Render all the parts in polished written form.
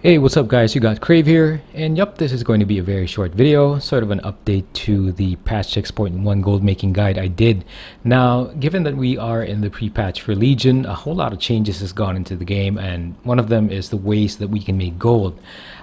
Hey, what's up guys, you got Crave here, and yup, this is going to be a very short video, sort of an update to the patch 6.1 gold making guide I did. Now, given that we are in the pre-patch for Legion, a whole lot of changes has gone into the game, and one of them is the ways that we can make gold.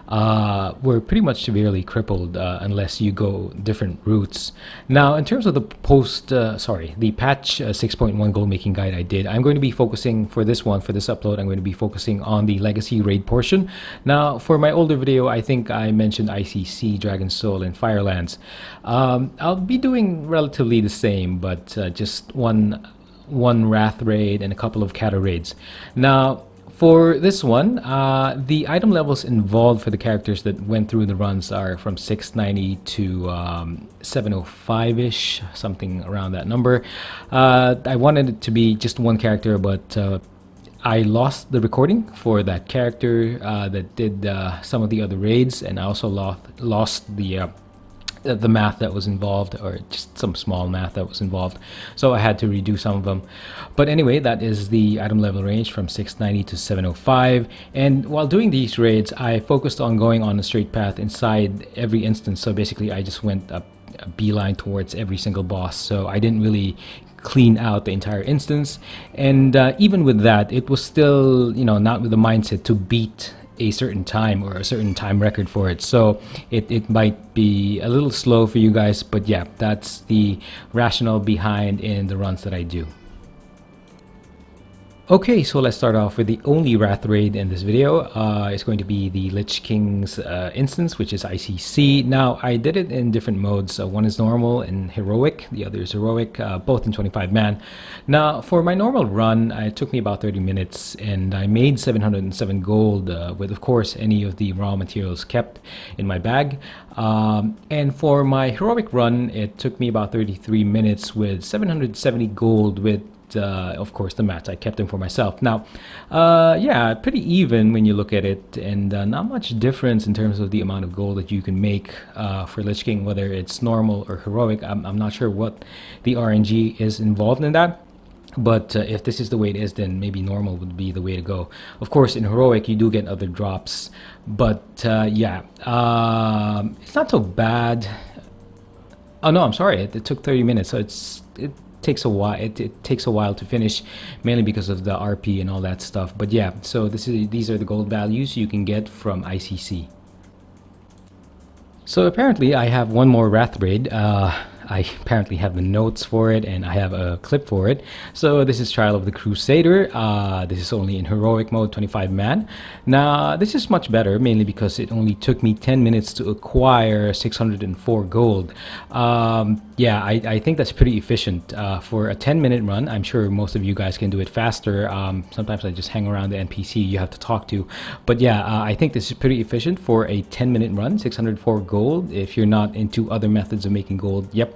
We're pretty much severely crippled unless you go different routes. Now, in terms of the the patch 6.1 gold making guide I did, I'm going to be focusing for this upload, I'm going to be focusing on the legacy raid portion. Now, for my older video, I think I mentioned ICC, Dragon Soul, and Firelands. I'll be doing relatively the same, but just one Wrath raid and a couple of Cata raids. Now, for this one, the item levels involved for the characters that went through the runs are from 690 to 705-ish, something around that number. I wanted it to be just one character, but I lost the recording for that character that did some of the other raids, and I also lost the math that was involved, or just some small math that was involved, so I had to redo some of them. But anyway, that is the item level range from 690 to 705, and while doing these raids I focused on going on a straight path inside every instance. So basically I just went up a beeline towards every single boss, so I didn't really clean out the entire instance. And even with that, it was still, you know, not with the mindset to beat a certain time or a certain time record for it, so it might be a little slow for you guys, but yeah, that's the rationale behind in the runs that I do. Okay, so let's start off with the only Wrath raid in this video. It's going to be the Lich Kings instance, which is ICC. Now, I did it in different modes. One is normal and heroic, the other is heroic, both in 25 man. Now, for my normal run, it took me about 30 minutes, and I made 707 gold with, of course, any of the raw materials kept in my bag. And for my heroic run, it took me about 33 minutes with 770 gold with of course the mats. I kept them for myself. Now, yeah, pretty even when you look at it, and not much difference in terms of the amount of gold that you can make for Lich King, whether it's normal or heroic. I'm not sure what the RNG is involved in that, but if this is the way it is, then maybe normal would be the way to go. Of course, in heroic you do get other drops, but yeah, it's not so bad. Oh no, I'm sorry, it took 30 minutes, so it takes a while. It takes a while to finish, mainly because of the RP and all that stuff. But yeah, so these are the gold values you can get from ICC. So apparently I have one more Wrath raid. I apparently have the notes for it, and I have a clip for it. So this is Trial of the Crusader. This is only in heroic mode, 25 man. Now, this is much better, mainly because it only took me 10 minutes to acquire 604 gold. Yeah, I think that's pretty efficient for a 10-minute run. I'm sure most of you guys can do it faster. Sometimes I just hang around the NPC you have to talk to. But yeah, I think this is pretty efficient for a 10-minute run, 604 gold. If you're not into other methods of making gold, yep,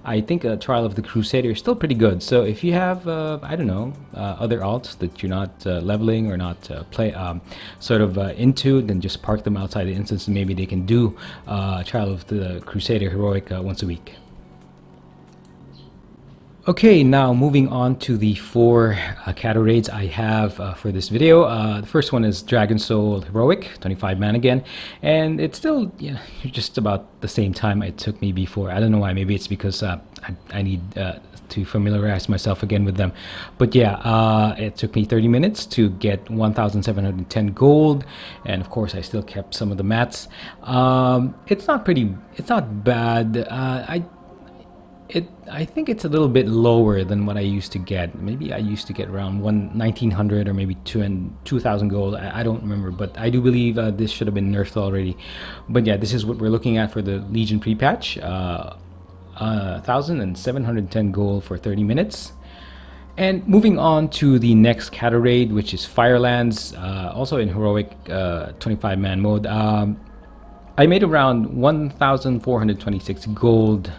I think a Trial of the Crusader is still pretty good. So if you have, I don't know, other alts that you're not leveling or not into, then just park them outside the instance, and maybe they can do Trial of the Crusader heroic once a week. Okay, now moving on to the 4 Cata raids I have for this video. The first one is Dragon Soul Heroic, 25 man again, and it's still, yeah, just about the same time it took me before. I don't know why, maybe it's because I need to familiarize myself again with them. But yeah, it took me 30 minutes to get 1,710 gold, and of course I still kept some of the mats. It's not bad. I think it's a little bit lower than what I used to get. Maybe I used to get around 1,900 or maybe 2,000 gold. I don't remember, but I do believe this should have been nerfed already. But yeah, this is what we're looking at for the Legion pre-patch. 1,710 gold for 30 minutes. And moving on to the next Cata raid, which is Firelands, also in heroic 25 man mode. I made around 1,426 gold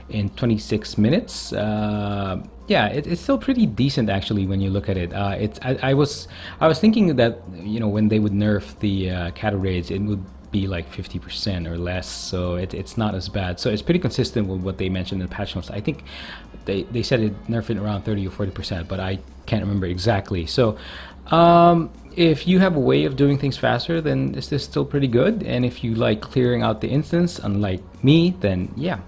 in 26 minutes. Yeah, it's still pretty decent actually when you look at it. I was thinking that, you know, when they would nerf the Cata raids, it would be like 50% or less, so it's not as bad. So it's pretty consistent with what they mentioned in the patch notes. I think they said it nerfed it around 30 or 40%, but I can't remember exactly. So If you have a way of doing things faster, then this is still pretty good. And if you like clearing out the instance, unlike me, then yeah,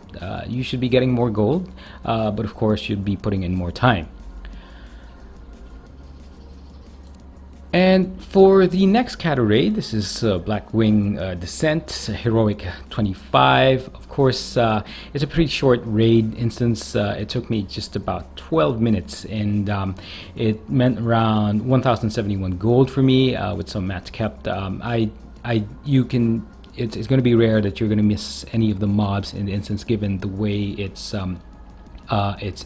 you should be getting more gold. But of course, you'd be putting in more time. And for the next cattle raid, this is Blackwing Descent, Heroic 25. Of course, it's a pretty short raid instance. It took me just about 12 minutes, and it meant around 1,071 gold for me with some mats kept. You can. It's going to be rare that you're going to miss any of the mobs in the instance, given the way it's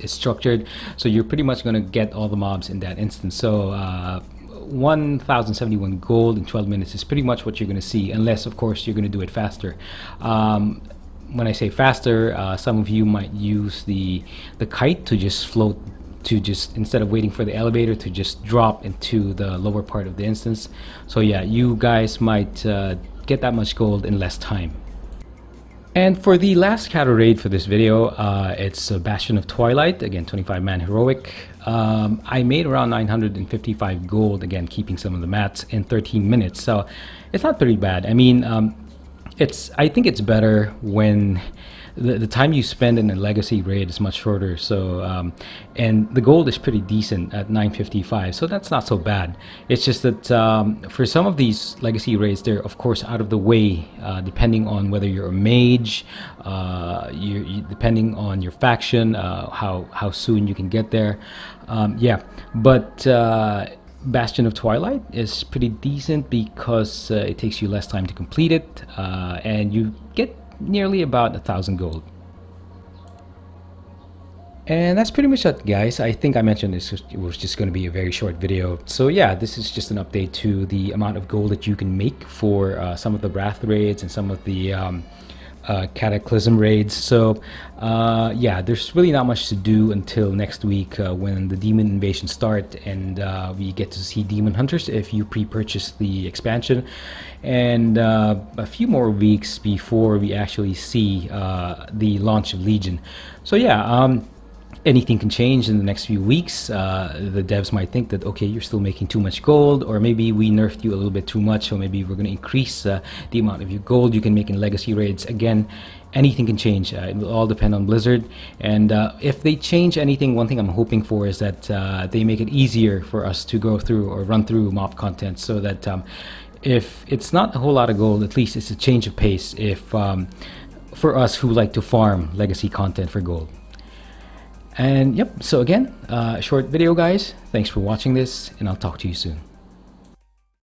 structured. So you're pretty much going to get all the mobs in that instance. So 1,071 gold in 12 minutes is pretty much what you're going to see, unless of course you're going to do it faster. When I say faster, some of you might use the kite to just float, to just, instead of waiting for the elevator, to just drop into the lower part of the instance. So yeah, you guys might get that much gold in less time. And for the last cattle raid for this video, it's Bastion of Twilight, again 25-man heroic. I made around 955 gold, again keeping some of the mats, in 13 minutes, so it's not pretty bad. I mean, I think it's better when the time you spend in a legacy raid is much shorter. So and the gold is pretty decent at 955, so that's not so bad. It's just that for some of these legacy raids, they're of course out of the way, depending on whether you're a mage, depending on your faction, how soon you can get there. Yeah, but Bastion of Twilight is pretty decent because it takes you less time to complete it, and you get nearly about 1,000 gold. And that's pretty much it, guys. I think I mentioned this was just going to be a very short video. So yeah, this is just an update to the amount of gold that you can make for some of the Wrath raids and some of the Cataclysm raids. So yeah, there's really not much to do until next week when the demon invasion start, and we get to see demon hunters if you pre-purchase the expansion, and a few more weeks before we actually see the launch of Legion. So yeah, anything can change in the next few weeks. The devs might think that, okay, you're still making too much gold, or maybe we nerfed you a little bit too much, so maybe we're going to increase the amount of your gold you can make in legacy raids. Again, anything can change. It will all depend on Blizzard, and if they change anything, one thing I'm hoping for is that they make it easier for us to go through or run through mob content, so that if it's not a whole lot of gold, at least it's a change of pace if for us who like to farm legacy content for gold. And yep, so again, short video, guys. Thanks for watching this, and I'll talk to you soon.